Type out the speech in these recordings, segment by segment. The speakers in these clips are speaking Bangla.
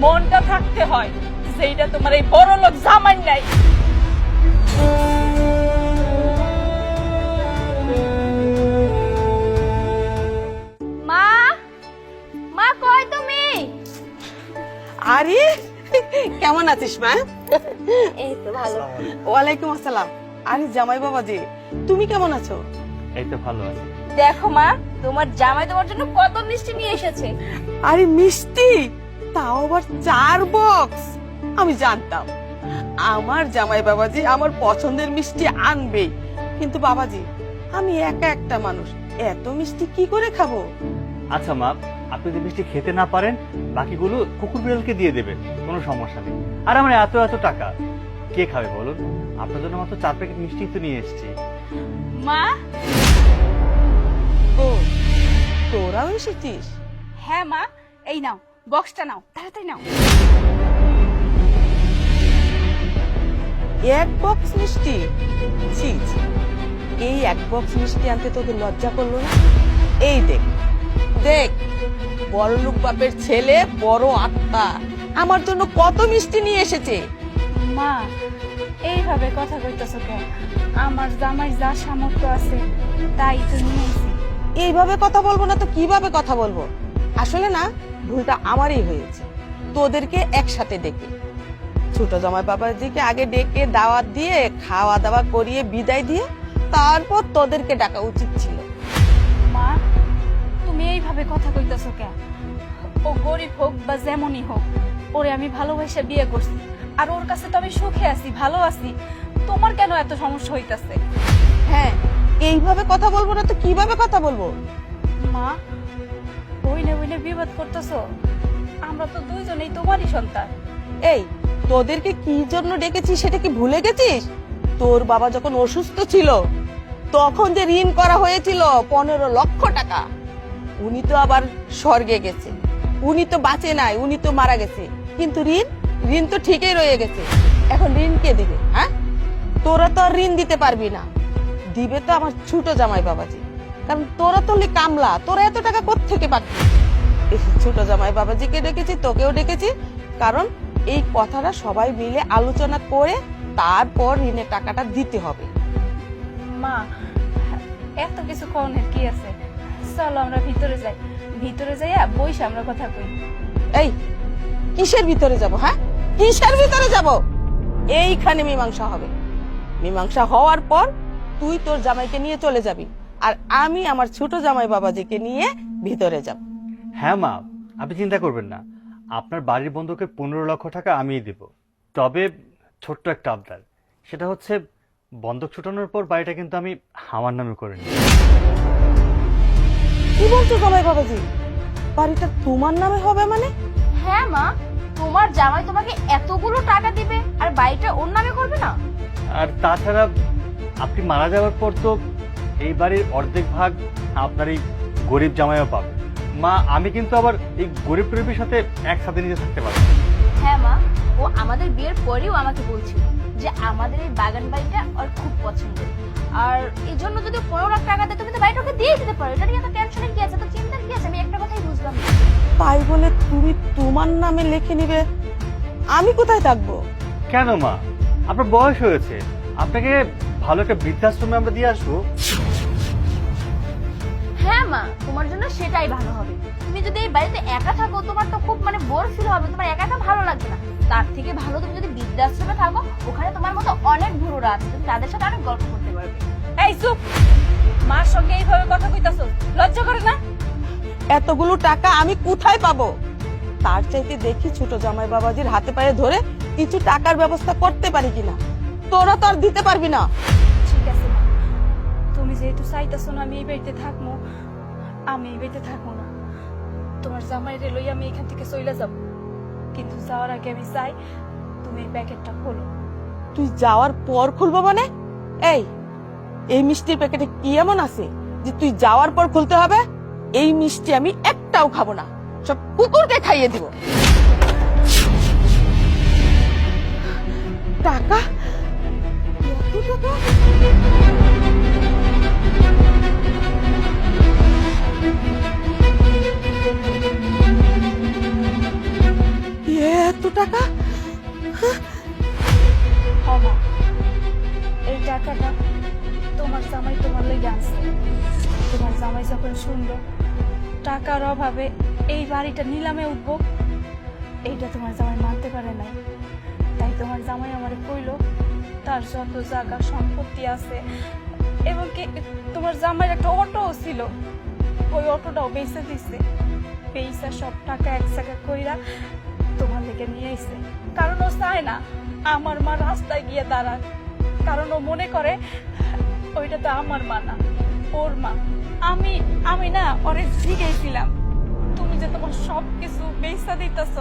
মনটা থাকতে হয়, সেইটা তোমার এই বড় লোক জামাই নাই। মা, মা কই তুমি? আরে কেমন আছিস মা? এই তো ভালো। ওয়ালাইকুম আসসালাম। আরে জামাই বাবাজি, তুমি কেমন আছো? এই তো ভালো আছি। দেখো মা, তোমার জামাই তোমার জন্য কত মিষ্টি নিয়ে এসেছে। আরে মিষ্টি, তাও আবার 4 বক্স। আমি জানতাম আমার জামাই বাবাজি আমার পছন্দের মিষ্টি আনবেই, কিন্তু বাবাজি আমি একা একটা মানুষ, এত মিষ্টি কি করে খাবো? আচ্ছা মা, আপনি যদি মিষ্টি খেতে না পারেন বাকিগুলো কুকুর বিড়ালকে দিয়ে দেবেন, কোনো সমস্যা নেই। আর আমার এত এত টাকা কে খাবে বলুন? আপনার জন্য মাত্র 4 প্যাকেট মিষ্টি তো নিয়ে এসেছি। মা, ও তোরাও এসেছিস? হ্যাঁ মা, এই নাও বক্সটা নাও, তাড়াতাড়ি নাও। 1 বক্স মিষ্টি? ছি ছি, এই 1 বক্স মিষ্টি আনতে তোদের লজ্জা করলো না? এই দেখ দেখ, বড়লোক বাপের ছেলে, বড় আত্মা, আমার জন্য কত মিষ্টি নিয়ে এসেছে। মা, এইভাবে কথা কইতেছো কেন? আমার জামাই যা সামর্থ্য আছে তাই তো নিয়েছি। এইভাবে কথা বলবো না তো কিভাবে কথা বলবো? আসলে না, ভুলটা আমারই হয়েছে, তোদেরকে একসাথে ডেকে। ছোট জামাই বাবাজিকে আগে ডেকে দাওয়াত দিয়ে খাওয়া দাওয়া করিয়ে বিদায় দিয়ে তারপর তোদেরকে ডাকা উচিত ছিল। মা, তুমি এইভাবে কথা কইতেছো কেন? ও গরিব হোক বা যেমনই হোক, ওরে আমি ভালোবাসা বিয়ে করছি, আর ওর কাছে তো আমি সুখে আছি, ভালো আছি। তোমার কেন এত সমস্যা হইতাছে? হ্যাঁ, এইভাবে কথা বলবো না তো কিভাবে কথা বলবো? মা, বইনে বইনে বিবাদ করতেছো? আমরা তো দুইজনেই তোমারই সন্তান। এই তোদেরকে কি জন্য ডেকেছি সেটা কি ভুলে গেছিস? তোর বাবা যখন অসুস্থ ছিল তখন যে ঋণ করা হয়েছিল 15 লক্ষ টাকা, উনি তো আবার স্বর্গে গেছে, উনি তো বাঁচে নাই, উনি তো মারা গেছে, কিন্তু ঋণ তো ঠিকই রয়ে গেছে। এখন ঋণ কে দিবে? হ্যাঁ, তোরা তো আর ঋণ দিতে পারবি না, দিবে তো আমার ছোট জামাই বাবাজি, কারণ তোরা তো কামলা, তোরা এত টাকা কোত্থেকে পাবি? ছোট জামাই বাবাজিকে ডেকেছি, তোকেও ডেকেছি, কারণ এই কথাটা সবাই মিলে আলোচনা করে তারপর ঋণের টাকাটা দিতে হবে। মা, এত কিছু কনের কি আছে? চলো আমরা ভিতরে যাই, ভিতরে যাইয়া বইসা আমরা কথা কই। এই কিসের ভিতরে যাব? হ্যাঁ, কিসের ভিতরে যাব? এইখানে মীমাংসা হবে, মীমাংসা হওয়ার পর তুই তোর জামাইকে নিয়ে চলে যাবি, আর আমি আমার ছোট জামাই বাবাজিকে নিয়ে ভিতরে যাব। হ্যাঁ মা, আপনি চিন্তা করবেন না, আপনার বাড়ির বন্ধকের 15 লক্ষ টাকা আমিই দেব। তবে ছোট্ট একটা আবদার, সেটা হচ্ছে বন্ধক ছুটানোর পর বাড়িটা কিন্তু আমি আমার নামে করে নিই। কি বলছো জামাই বাবাজি, বাড়িটা তোমার নামে হবে মানে? হ্যাঁ মা, তোমার জামাই তোমাকে এতগুলো টাকা দিবে আর বাড়িটা ওর নামে করবে না? আর তাছাড়া আপনি মারা যাওয়ার পর তো এই বাড়ির অর্ধেক ভাগ আপনার এই গরিব জামাইও পাবে। মা, আমি কিন্তু আবার এই গরিব গরিবের সাথে একসাথে নিজে থাকতে পারবো না। হ্যাঁ মা, ও আমাদের বিয়ের পরেও আমাকে বলছিল যে আমাদের এই বাগান বাড়িটা ওর খুব পছন্দের, আর এই জন্য যদি 15 লাখ টাকা দেয় তুমি তো বাড়িটা ওকে দিয়ে দিতে পারো। এটা নিয়ে তো টেনশনের কি আছে, তো চিন্তার কি আছে? আমি একটা কথাই বুঝলাম না। তাই বলে তুমি তোমার নামে লিখে নিবে? আমি কোথায় থাকবো? কেন মা, আপনার বয়স হয়েছে, আপনাকে ভালো একটা বৃদ্ধাশ্রমে আমরা দিয়ে আসবো। হ্যাঁ মা, তোমার জন্য সেটাই ভালো হবে। তুমি যদি এই বাড়িতে একা থাকো তোমার তো খুব বোর ফিল হবে, তোমার একা একা ভালো লাগবে না। তার থেকে ভালো তুমি যদি বৃদ্ধাশ্রমে থাকো, ওখানে তোমার মতো অনেক বুড়োরা আছে, তুমি তাদের সাথে অনেক গল্প করতে পারবে। এই চুপ! মার সঙ্গে এইভাবে কথা কইতাছো, লজ্জা করে না? এতগুলো টাকা আমি কোথায় পাবো? তার চাইতে দেখি ছোট জামাই বাবাজির হাতে পায়ে ধরে কিছু টাকার ব্যবস্থা করতে পারি কিনা। তোরা তো আর দিতে পারবি না। ঠিক আছে মা, তুমি যেহেতু চাইতেছো না আমি এই বাড়িতে থাকবো, আমি এই বাড়িতে থাকবো না। তোমার জামাইরে লই আমি এখান থেকে চলে যাব, কিন্তু যাওয়ার আগে আমি চাই তুমি এই প্যাকেটটা খোলো। তুই যাওয়ার পর খুলবো মানে? এই মিষ্টির প্যাকেটে কি এমন আছে যে তুই যাওয়ার পর খুলতে হবে? এই মিষ্টি আমি একটাও খাবো না, সব কুকুরকে খাইয়ে দিব। টাকা? কত টাকা? মানছে। তোমার জামাই যখন শুনলো টাকার অভাবে এই বাড়িটা নিলামে উঠবো, এইটা তোমার জামাই মানতে পারে নাই। তাই তোমার জামাই আমারে কইলো তার যত জায়গা সম্পত্তি আছে, এবং কি তোমার জামাইয়ের একটা অটোও ছিল, ওই অটোটাও বেচে দিছে। বেচা সব টাকা এক জায়গা কইরা তোমার লেগে নিয়ে আইছে। কারণ ও চায় না আমার মা রাস্তায় গিয়ে দাঁড়াক, কারণ ও মনে করে ওইটা তো আমার মা না, ওর মা। আমি না ওরে জিজ্ঞেসছিলাম, তুমি যে তোমার সবকিছু বেচা দিতেছ,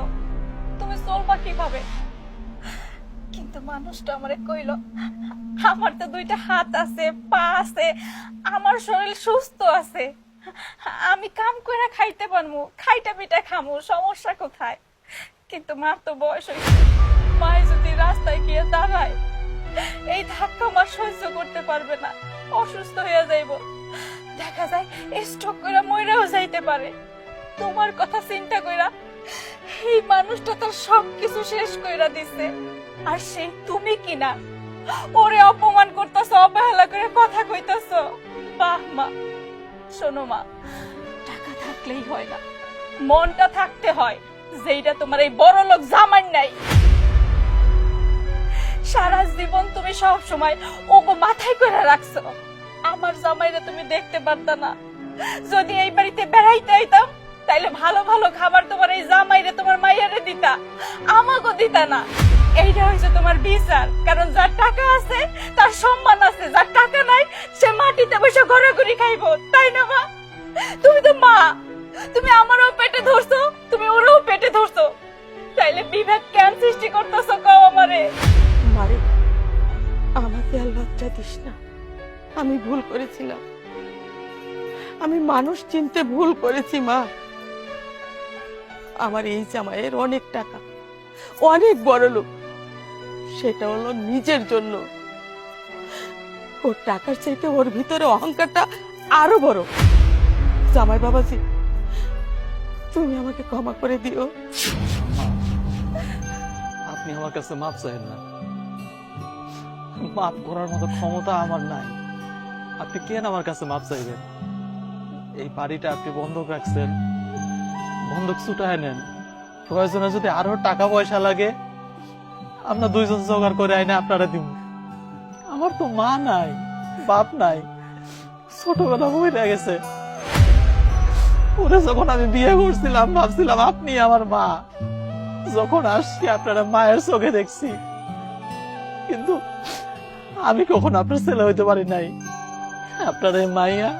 তুমি চলবা কিভাবে? কিন্তু মানুষটা আমারে কইলো, আমার তো দুইটা হাত আছে, পা আছে, আমার শরীর সুস্থ আছে, আমি কাম করে খাইতে পারবো, খাইটা পিঠা খামু, সমস্যা কোথায়? কিন্তু মার তো বয়স হয়েছে, মায়ে যদি রাস্তায় গিয়ে দাঁড়ায়, এই ধাক্কা মা সহ্য করতে পারবে না, অসুস্থ হয়ে যাইব, দেখা যায় স্ট্রোক করে মইরাও যাইতে পারে। তোমার কথা চিন্তা কইরা এই মানুষটা তার সবকিছু শেষ কইরা দিছে, আর সেই তুমি কিনা ওরে অপমান করতেছ, অবহেলা করে কথা কইতেছ। বাহ মা, শোনো মা, টাকা থাকলেই হয় না, মনটা থাকতে হয়, যেইটা তোমার এই বড় লোক জামাই নাই। সারা জীবন তুমি সব সময় ওগো মাথায় করে রাখছো। আমার জামাইরা তুমি দেখতে পারতা না? যদি এই বাড়িতে বেড়াইতে আইতাম তাইলে ভালো ভালো খাবার তোমার এই জামাইরে তোমার মাইয়ারে দিতা, আমাকেও দিতা না। এইটা হয়েছে তোমার বিচার, কারণ যার টাকা আছে তার সম্মান আছে, যার টাকা নাই সে মাটিতে বসে ঘোরাঘুরি খাইবো, তাই না মা? তুমি তো মা, তুমি আমারও পেটে ধরছো, তুমি ওরও পেটে ধরছো, তাইলে বিভেদ কেন সৃষ্টি করতেছো কও আমারে? মারে, আমাকে আর লজ্জা দিস না, আমি ভুল করেছিলাম, আমি মানুষ চিনতে ভুল করেছি মা। আমার এই জামাইয়ের অনেক টাকা, অনেক বড় লোক, সেটা হলো নিজের জন্য। ওর টাকার চাইতে ওর ভিতরে অহংকারটা আরো বড়। জামাই বাবাজি, তুমি আমাকে ক্ষমা করে দিও। আপনি আমার কাছে মাপ চাইেন না, মাপ করার মতো ক্ষমতা আমার নাই। আপনি কেন আমার কাছে মাপ চাইবেন? এই বাড়িটা আপনি বন্ধক রাখছেন, বন্ধক ছুটায় নেন। প্রয়োজনে যদি আরো টাকা পয়সা লাগে আমরা দুইজন জোগাড় করে আইনে আপনারা দিব। আমার তো মা নাই, বাপ নাই, ছোটবেলা হয়ে গেছে। ওরে যখন আমি বিয়ে করছিলাম ভাবছিলাম আপনি আমার মা, যখন আসছি আপনারা মায়ের চোখে দেখছি, কিন্তু আমি কখনো আপনার ছেলে হইতে পারি নাই। আপনার এই মাইয়া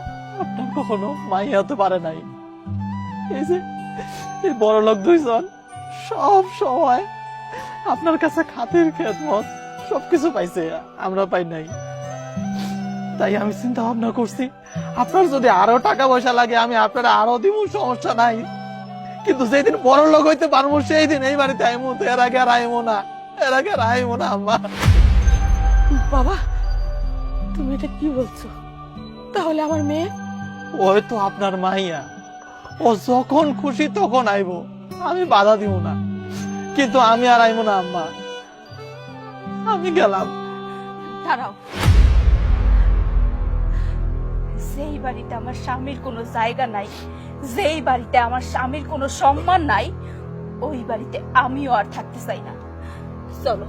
আপনার কখনো মাইয়া হতে পারে নাই। এই যে এই বড় লোক দুইজন সব সময় আপনার কাছে খাতির খেদমত সবকিছু পাইছে, আমরা পাই নাই। তাই আমি চিন্তা ভাবনা করছি আপনার যদি আরো টাকা পয়সা লাগে আমি আপনারা আরো দিব, সমস্যা নাই। কিন্তু যেদিন বড় লোক হইতে পারবো সেই দিন এই বাড়িতে আইমো, তো এর আগে আর আইমো না, এর আগে আর আইমো না। আম্মা, বাবা, তুমি এটা কি বলছো? তাহলে আমার মেয়ে? ওই তো আপনার মাইয়া, ও যখন খুশি তখন আইবো, আমি বাধা দিব না। কিন্তু আমি আর আইমো না আম্মা, আমি গেলাম। দাঁড়াও, যেই বাড়িতে আমার স্বামীর কোনো জায়গা নাই, যেই বাড়িতে আমার স্বামীর কোনো সম্মান নাই, ওই বাড়িতে আমিও আর থাকতে চাই না। চলো।